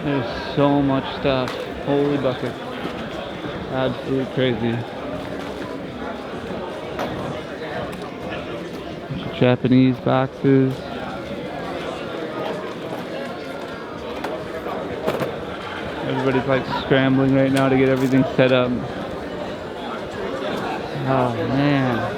There's so much stuff. Holy bucket. Absolutely crazy. Japanese boxes. Everybody's like scrambling right now to get everything set up. Oh man.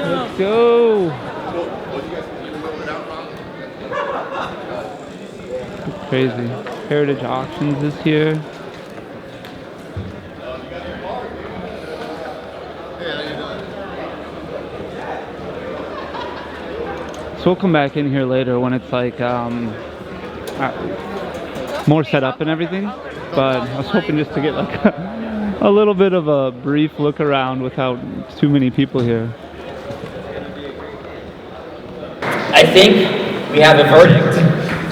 Let's go. Crazy. Heritage auctions this year. So we'll come back in here later when it's like more set up and everything. But I was hoping just to get like a little bit of a brief look around without too many people here. I think we have a verdict.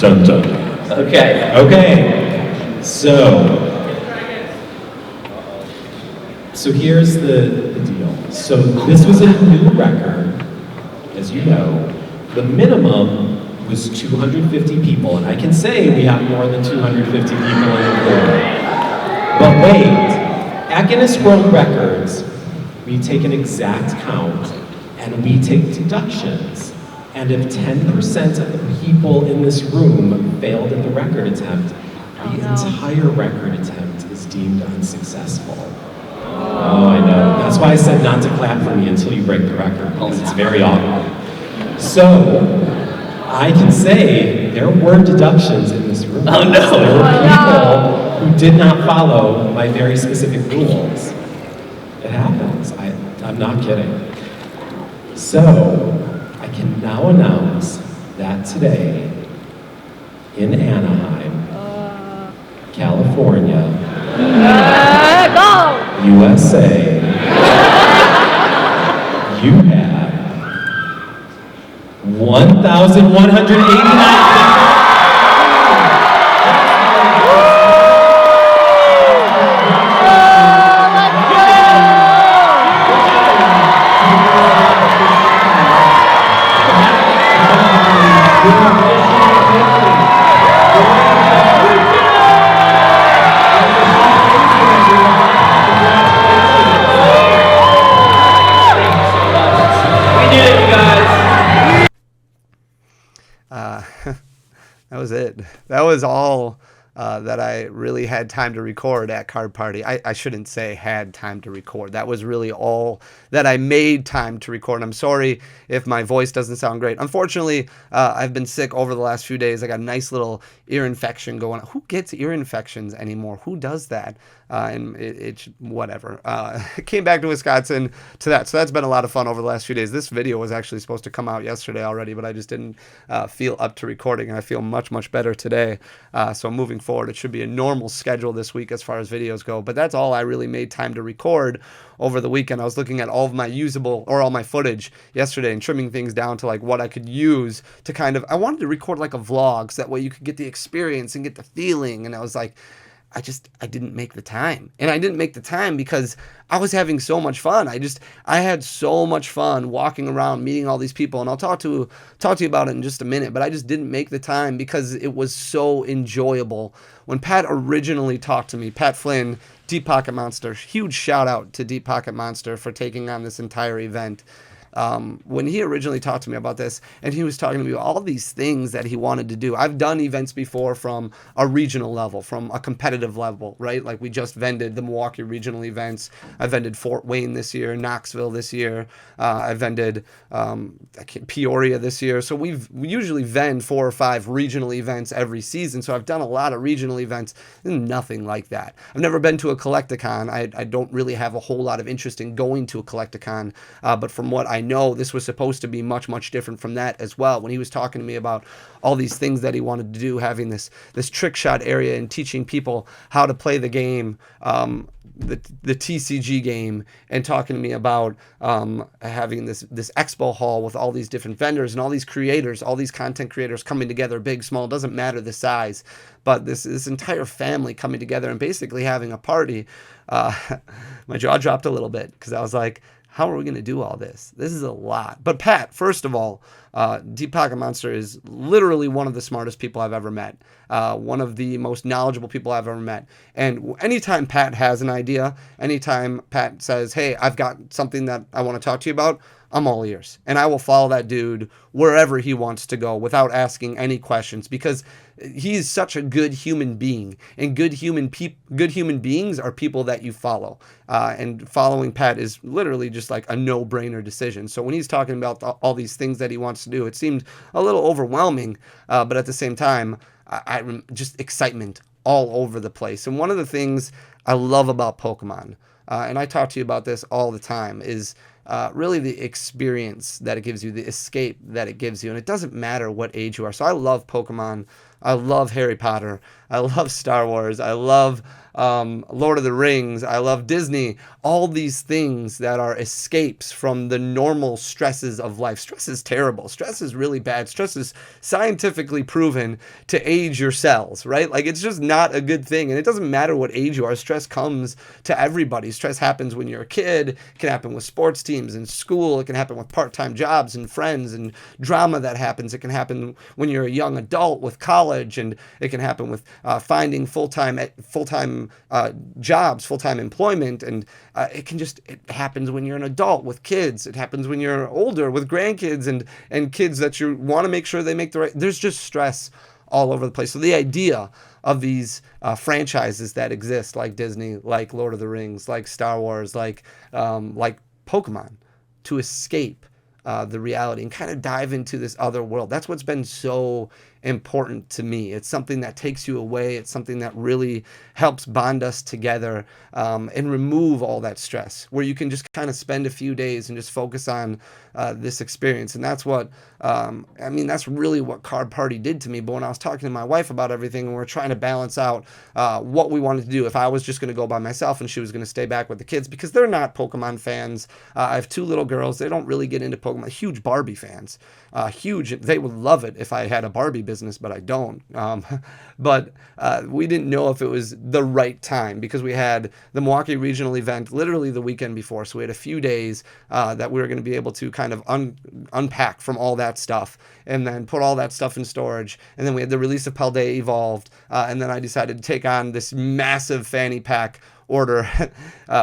Dun dun. Okay. Okay. So here's the deal. So this was a new record, as you know. The minimum was 250 people, and I can say we have more than 250 people in the pool. But wait, at Guinness World Records, we take an exact count, and we take deductions. And if 10% of the people in this room failed at the record attempt, the entire record attempt is deemed unsuccessful. Oh, I know. That's why I said not to clap for me until you break the record, because it's very awkward. So, I can say there were deductions in this room. Oh no! There were people who did not follow my very specific rules. It happens. I'm not kidding. So, I can now announce that today, in Anaheim, California, USA, you have 1,189. That was it. That was all that I really had time to record at Card Party. I shouldn't say had time to record. That was really all that I made time to record. I'm sorry if my voice doesn't sound great. Unfortunately, I've been sick over the last few days. I got a nice little ear infection going on. Who gets ear infections anymore? Who does that? And it's whatever. Came back to Wisconsin to that. So that's been a lot of fun over the last few days. This video was actually supposed to come out yesterday already, but I just didn't feel up to recording, and I feel much, much better today. So moving forward, it should be a normal schedule this week as far as videos go. But that's all I really made time to record over the weekend. I was looking at all of my usable, or all my footage yesterday, and trimming things down to like what I could use to kind of, I wanted to record like a vlog, so that way you could get the experience and get the feeling. And I was like, I didn't make the time. And I didn't make the time because I was having so much fun. I had so much fun walking around, meeting all these people. And I'll talk to you about it in just a minute, but I just didn't make the time because it was so enjoyable. When Pat originally talked to me, Pat Flynn, Deep Pocket Monster, huge shout out to Deep Pocket Monster for taking on this entire event. When he originally talked to me about this, and he was talking to me about all these things that he wanted to do. I've done events before from a regional level, from a competitive level, right? Like we just vended the Milwaukee regional events. I vended Fort Wayne this year, Knoxville this year. I vended Peoria this year. So we usually vend 4 or 5 regional events every season. So I've done a lot of regional events. Nothing like that. I've never been to a Collecticon. I don't really have a whole lot of interest in going to a Collecticon, but from what I know, this was supposed to be much, much different from that as well. When he was talking to me about all these things that he wanted to do, having this trick shot area and teaching people how to play the game, the TCG game, and talking to me about having this expo hall with all these different vendors and all these creators, all these content creators coming together, big, small, doesn't matter the size, but this entire family coming together and basically having a party. My jaw dropped a little bit because I was like, how are we going to do all this? This is a lot. But Pat, first of all, Deep Pocket Monster is literally one of the smartest people I've ever met. One of the most knowledgeable people I've ever met. And anytime Pat has an idea, anytime Pat says, hey, I've got something that I want to talk to you about, I'm all ears. And I will follow that dude wherever he wants to go without asking any questions, because he's such a good human being. And good human beings are people that you follow. And following Pat is literally just like a no-brainer decision. So when he's talking about all these things that he wants to do, it seemed a little overwhelming, but at the same time, I just excitement all over the place. And one of the things I love about Pokemon, and I talk to you about this all the time, is really the experience that it gives you, the escape that it gives you. And it doesn't matter what age you are. So I love Pokemon. I love Harry Potter. I love Star Wars. I love Lord of the Rings. I love Disney. All these things that are escapes from the normal stresses of life. Stress is terrible. Stress is really bad. Stress is scientifically proven to age your cells, right? Like, it's just not a good thing. And it doesn't matter what age you are. Stress comes to everybody. Stress happens when you're a kid. It can happen with sports teams and school. It can happen with part-time jobs and friends and drama that happens. It can happen when you're a young adult with college, and it can happen with finding full-time jobs, full-time employment, and it happens when you're an adult with kids. It happens when you're older with grandkids and kids that you want to make sure they make the right. There's just stress all over the place. So the idea of these franchises that exist, like Disney, like Lord of the Rings, like Star Wars, like Pokemon, to escape the reality and kind of dive into this other world. That's what's been so important to me. It's something that takes you away. It's something that really helps bond us together and remove all that stress, where you can just kind of spend a few days and just focus on this experience. And that's what, that's really what Card Party did to me. But when I was talking to my wife about everything, and we're trying to balance out what we wanted to do, if I was just going to go by myself and she was going to stay back with the kids, because they're not Pokemon fans. I have two little girls. They don't really get into Pokemon. Huge Barbie fans. Huge. They would love it if I had a Barbie business, but I don't. But we didn't know if it was the right time, because we had the Milwaukee Regional event literally the weekend before. So we had a few days that we were going to be able to kind of unpack from all that stuff and then put all that stuff in storage. And then we had the release of Paldea Evolved. And then I decided to take on this massive fanny pack order,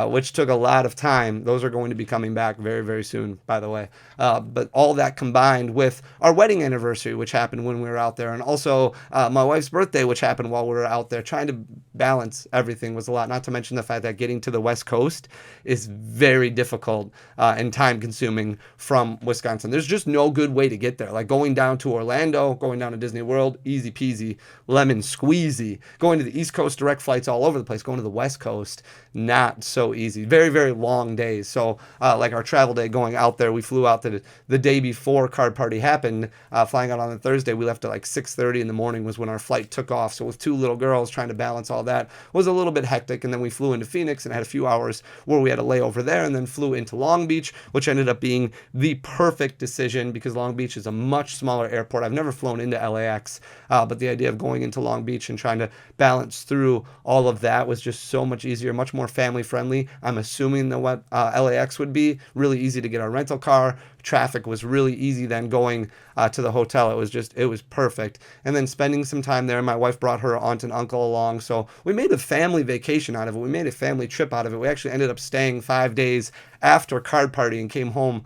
which took a lot of time. Those are going to be coming back very, very soon, by the way. But all that combined with our wedding anniversary, which happened when we were out there, and also my wife's birthday, which happened while we were out there, trying to balance everything was a lot. Not to mention the fact that getting to the West Coast is very difficult and time consuming from Wisconsin. There's just no good way to get there. Like going down to Orlando, going down to Disney World, easy peasy, lemon squeezy. Going to the East Coast, direct flights all over the place. Going to the West Coast, not so easy. Very, very long days. So like our travel day going out there, we flew out the day before Card Party happened, flying out on the Thursday. We left at like 6:30 in the morning was when our flight took off. So with two little girls, trying to balance all that was a little bit hectic. And then we flew into Phoenix and had a few hours where we had a layover there, and then flew into Long Beach, which ended up being the perfect decision because Long Beach is a much smaller airport. I've never flown into LAX, but the idea of going into Long Beach and trying to balance through all of that was just so much easier, much more family friendly. I'm assuming that what LAX would be really easy to get our rental car. Traffic was really easy then going to the hotel. It was perfect. And then spending some time there. My wife brought her aunt and uncle along. So we made a family vacation out of it. We made a family trip out of it. We actually ended up staying 5 days after Card Party and came home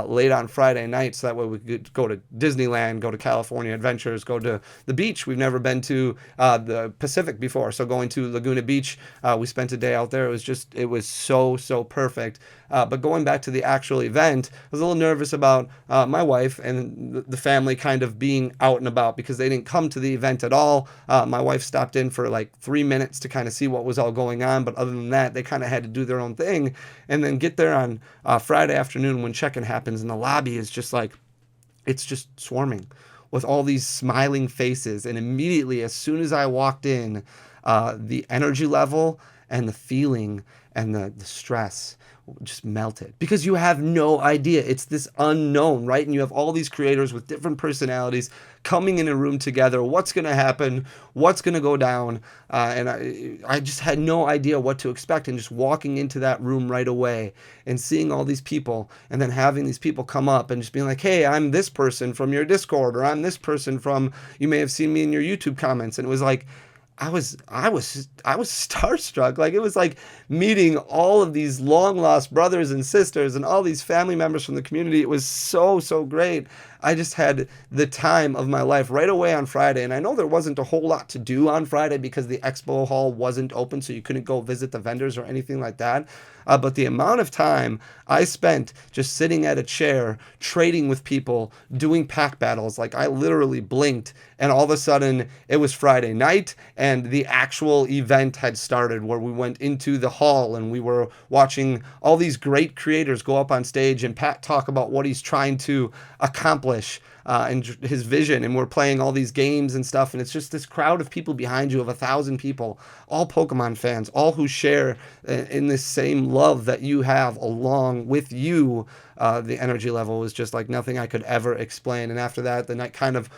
late on Friday night. So that way we could go to Disneyland, go to California Adventures, go to the beach. We've never been to the Pacific before. So going to Laguna Beach, we spent a day out there. It was so perfect. But going back to the actual event, I was a little nervous about my wife and the family kind of being out and about because they didn't come to the event at all. My wife stopped in for like 3 minutes to kind of see what was all going on. But other than that, they kind of had to do their own thing and then get there on Friday afternoon when check-in happens. And the lobby is just like, it's just swarming with all these smiling faces. And immediately, as soon as I walked in, the energy level and the feeling and the stress just melted, because you have no idea. It's this unknown, right? And you have all these creators with different personalities coming in a room together. What's going to happen? What's going to go down? And I just had no idea what to expect. And just walking into that room right away and seeing all these people, and then having these people come up and just being like, hey, I'm this person from your Discord, or I'm this person from, you may have seen me in your YouTube comments. And it was like, I was starstruck. Like, it was like meeting all of these long lost brothers and sisters and all these family members from the community. It was so great. I just had the time of my life right away on Friday. And I know there wasn't a whole lot to do on Friday because the expo hall wasn't open, so you couldn't go visit the vendors or anything like that. But the amount of time I spent just sitting at a chair, trading with people, doing pack battles, like I literally blinked, and all of a sudden it was Friday night and the actual event had started, where we went into the hall and we were watching all these great creators go up on stage and Pat talk about what he's trying to accomplish and his vision, and we're playing all these games and stuff, and it's just this crowd of people behind you, of 1,000 people, all Pokemon fans, all who share in this same love that you have along with you. The energy level was just like nothing I could ever explain. And after that, the night kind of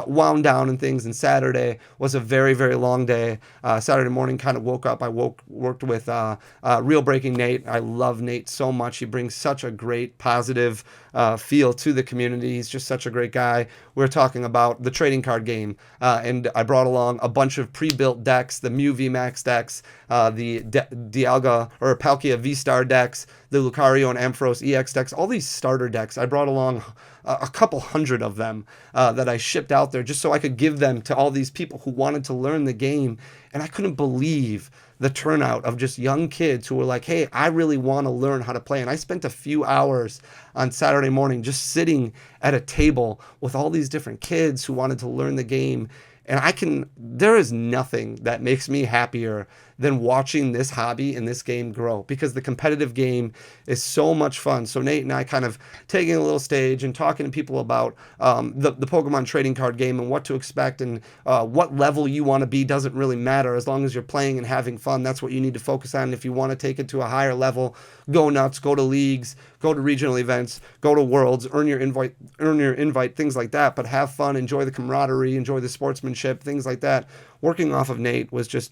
wound down and things, and Saturday was a very long day. Saturday morning, kind of woke up. I worked with Real Breaking Nate. I love Nate so much. He brings such a great positive feel to the community. He's just such a great guy. We were talking about the trading card game, and I brought along a bunch of pre-built decks, the Mew VMAX decks, the Dialga or Palkia V-Star decks, the Lucario and Ampharos EX decks, all these starter decks. I brought along a couple hundred of them that I shipped out there just so I could give them to all these people who wanted to learn the game. And I couldn't believe the turnout of just young kids who were like, hey, I really want to learn how to play. And I spent a few hours on Saturday morning just sitting at a table with all these different kids who wanted to learn the game. And there is nothing that makes me happier than watching this hobby and this game grow, because the competitive game is so much fun. So Nate and I kind of taking a little stage and talking to people about the Pokemon trading card game and what to expect, and what level you want to be doesn't really matter. As long as you're playing and having fun, that's what you need to focus on. If you want to take it to a higher level, go nuts, go to leagues, go to regional events, go to worlds, earn your invite, things like that. But have fun, enjoy the camaraderie, enjoy the sportsmanship, things like that. Working off of Nate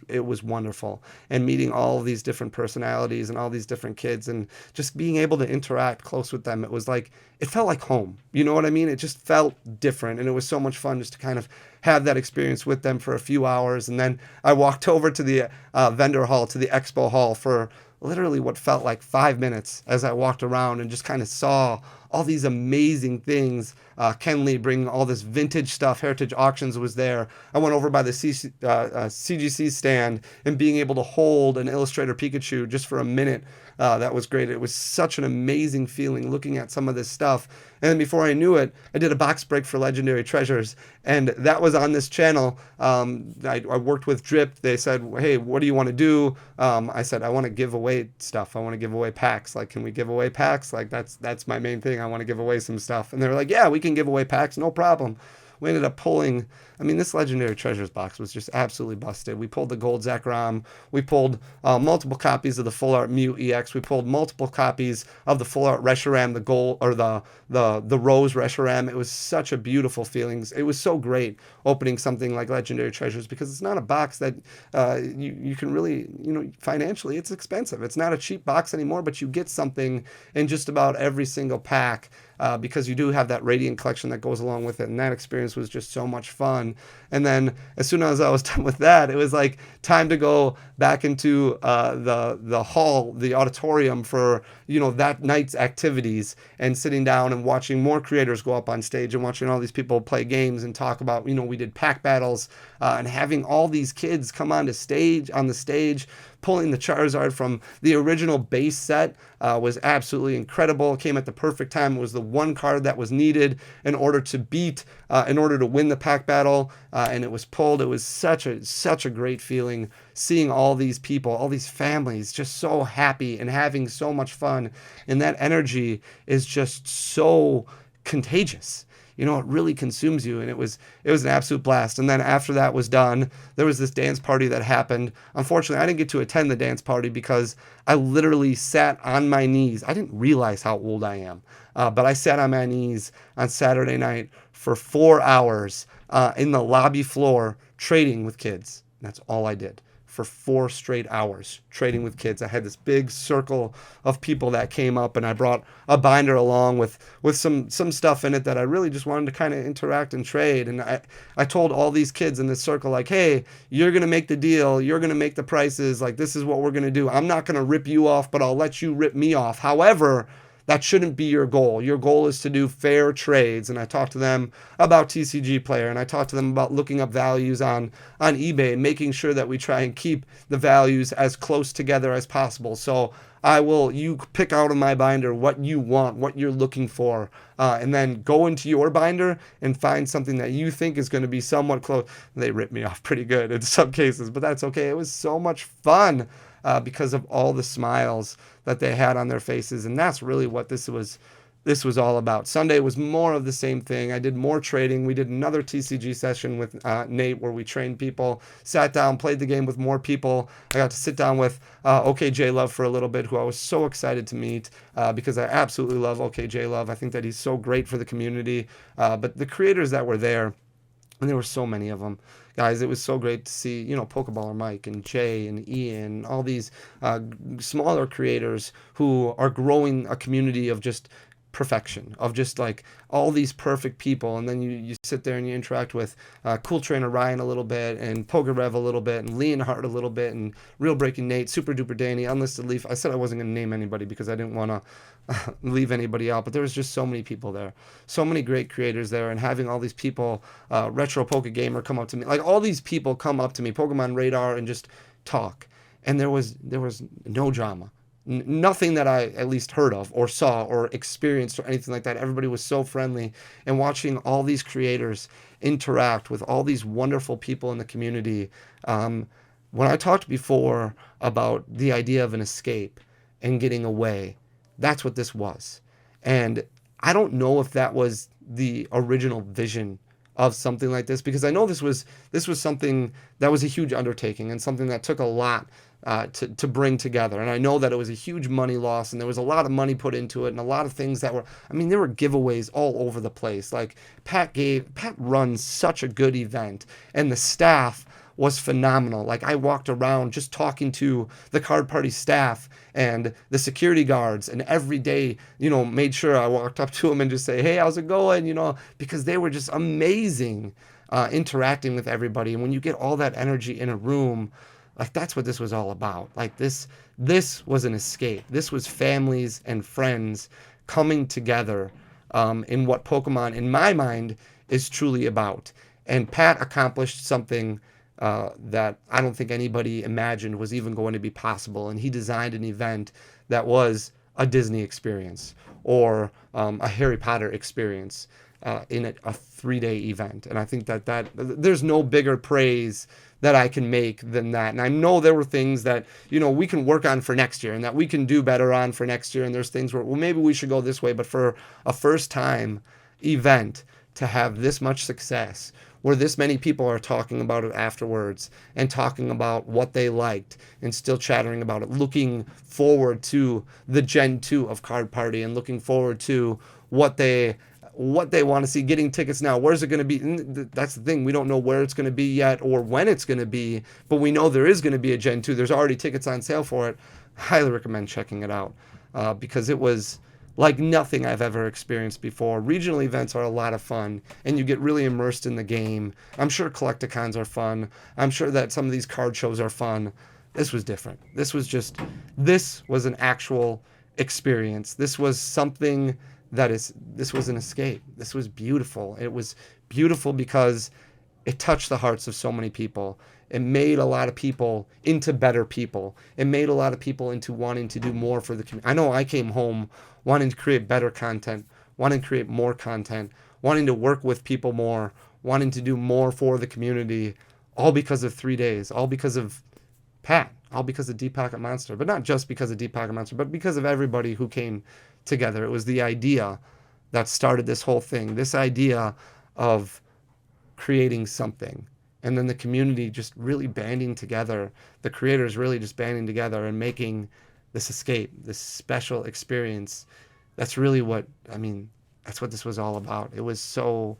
it was wonderful. And meeting all of these different personalities and all these different kids, and just being able to interact close with them. It felt like home. You know what I mean? It just felt different. And it was so much fun just to kind of have that experience with them for a few hours. And then I walked over to the vendor hall, to the expo hall, for literally what felt like 5 minutes as I walked around and just kind of saw all these amazing things. Ken Lee bringing all this vintage stuff. Heritage Auctions was there. I went over by the CGC stand and being able to hold an Illustrator Pikachu just for a minute. That was great. It was such an amazing feeling looking at some of this stuff. And then before I knew it, I did a box break for Legendary Treasures, and that was on this channel. I worked with Drip. They said, hey, what do you want to do? I said, I want to give away stuff. I want to give away packs. Like, can we give away packs? Like, that's my main thing. I want to give away some stuff. And they were like, yeah, we can give away packs, no problem. We ended up pulling, this Legendary Treasures box was just absolutely busted. We pulled the Gold Zekrom. We pulled multiple copies of the Full Art Mew EX. We pulled multiple copies of the Full Art Reshiram, the Gold, or the Rose Reshiram. It was such a beautiful feeling. It was so great opening something like Legendary Treasures, because it's not a box that you can really, financially, it's expensive. It's not a cheap box anymore, but you get something in just about every single pack. Because you do have that Radiant collection that goes along with it, and that experience was just so much fun. And then as soon as I was done with that, it was like time to go back into the hall, the auditorium for that night's activities, and sitting down and watching more creators go up on stage and watching all these people play games and talk about, we did pack battles, and having all these kids come on the stage, pulling the Charizard from the original base set was absolutely incredible. It came at the perfect time. It was the one card that was needed in order to win the pack battle, and it was pulled. It was such a great feeling seeing all these people, all these families just so happy and having so much fun, and that energy is just so contagious. it really consumes you. And it was an absolute blast. And then after that was done, there was this dance party that happened. Unfortunately, I didn't get to attend the dance party because I literally sat on my knees. I didn't realize how old I am, but I sat on my knees on Saturday night for 4 hours in the lobby floor trading with kids. That's all I did for 4 straight hours, trading with kids. I had this big circle of people that came up, and I brought a binder along with some stuff in it that I really just wanted to kind of interact and trade. And I told all these kids in this circle, like, hey, you're going to make the deal. You're going to make the prices. Like, this is what we're going to do. I'm not going to rip you off, but I'll let you rip me off. However, that shouldn't be your goal. Your goal is to do fair trades. And I talked to them about TCG Player, and I talked to them about looking up values on eBay, making sure that we try and keep the values as close together as possible. So you pick out of my binder what you want, what you're looking for, and then go into your binder and find something that you think is going to be somewhat close. They ripped me off pretty good in some cases, but that's okay. It was so much fun. Because of all the smiles that they had on their faces. And that's really what this was all about. Sunday was more of the same thing. I did more trading. We did another TCG session with Nate where we trained people, sat down, played the game with more people. I got to sit down with OKJ Love for a little bit, who I was so excited to meet because I absolutely love OKJ Love. I think that he's so great for the community. But the creators that were there, and there were so many of them, guys, it was so great to see, Pokeballer Mike and Jay and Ian, all these smaller creators who are growing a community of just perfection, of just like all these perfect people. And then you sit there and you interact with Cool Trainer Ryan a little bit, and Pokerev a little bit, and Leonhard a little bit, and Real Breaking Nate, Super Duper Danny, Unlisted Leaf. I said I wasn't going to name anybody because I didn't want to leave anybody out, but there was just so many people there, so many great creators there, and having all these people, Retro Poke Gamer come up to me, like all these people come up to me, Pokemon Radar, and just talk. And there was no drama. Nothing that I at least heard of or saw or experienced or anything like that. Everybody was so friendly, and watching all these creators interact with all these wonderful people in the community. When I talked before about the idea of an escape and getting away, that's what this was. And I don't know if that was the original vision of something like this, because I know this was something that was a huge undertaking and something that took a lot to bring together. And I know that it was a huge money loss, and there was a lot of money put into it, and a lot of things that were, there were giveaways all over the place. Like Pat runs such a good event, and the staff was phenomenal. Like I walked around just talking to the card party staff and the security guards, and every day, made sure I walked up to them and just say, hey, how's it going? Because they were just amazing interacting with everybody. And when you get all that energy in a room, like that's what this was all about. Like this was an escape. This was families and friends coming together in what Pokemon, in my mind, is truly about. And Pat accomplished something that I don't think anybody imagined was even going to be possible. And he designed an event that was a Disney experience or a Harry Potter experience in a 3-day event. And I think that there's no bigger praise that I can make than that. And I know there were things that, we can work on for next year and that we can do better on for next year. And there's things where, well, maybe we should go this way. But for a first time event to have this much success, where this many people are talking about it afterwards and talking about what they liked and still chattering about it, looking forward to the Gen 2 of Card Party and looking forward to what they want to see, getting tickets now. Where's it going to be? That's the thing. We don't know where it's going to be yet or when it's going to be, but we know there is going to be a Gen 2. There's already tickets on sale for it. Highly recommend checking it out because it was like nothing I've ever experienced before. Regional events are a lot of fun, and you get really immersed in the game. I'm sure Collecticons are fun. I'm sure that some of these card shows are fun. This was different. This was an actual experience. This was something this was an escape. This was beautiful. It was beautiful because it touched the hearts of so many people. It made a lot of people into better people. It made a lot of people into wanting to do more for the community. I know I came home wanting to create better content, wanting to create more content, wanting to work with people more, wanting to do more for the community, all because of 3 days, all because of Pat, all because of Deep Pocket Monster. But not just because of Deep Pocket Monster, but because of everybody who came together. It was the idea that started this whole thing, this idea of creating something. And then the community just really banding together, the creators really just banding together and making this escape, this special experience. That's really what, I mean, that's what this was all about. It was so,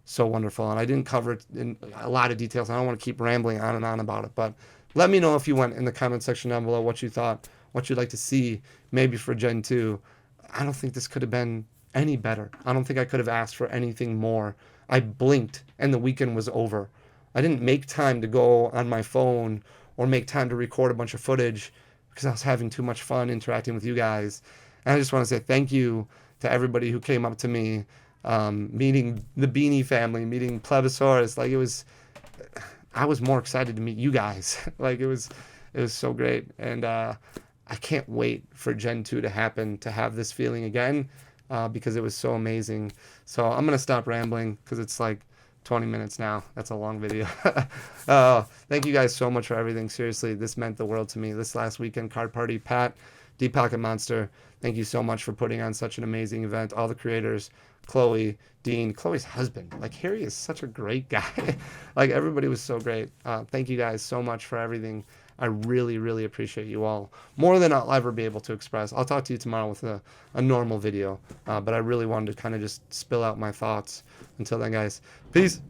so wonderful. And I didn't cover it in a lot of details. I don't want to keep rambling on and on about it, but let me know if you went in the comment section down below what you thought, what you'd like to see maybe for Gen 2. I don't think this could have been any better. I don't think I could have asked for anything more. I blinked and the weekend was over. I didn't make time to go on my phone or make time to record a bunch of footage because I was having too much fun interacting with you guys. And I just want to say thank you to everybody who came up to me, meeting the Beanie family, meeting Plebisaurus. Like, it was, I was more excited to meet you guys. Like, it was so great. And I can't wait for Gen 2 to happen, to have this feeling again, because it was so amazing. So I'm going to stop rambling because it's like 20 minutes now. That's a long video. Thank you guys so much for everything. Seriously, this meant the world to me. This last weekend, Card Party, Pat, Deep Pocket Monster, thank you so much for putting on such an amazing event. All the creators, Chloe, Dean, Chloe's husband. Like, Harry is such a great guy. Like, everybody was so great. Thank you guys so much for everything. I really, really appreciate you all, more than I'll ever be able to express. I'll talk to you tomorrow with a normal video, but I really wanted to kind of just spill out my thoughts. Until then, guys, peace.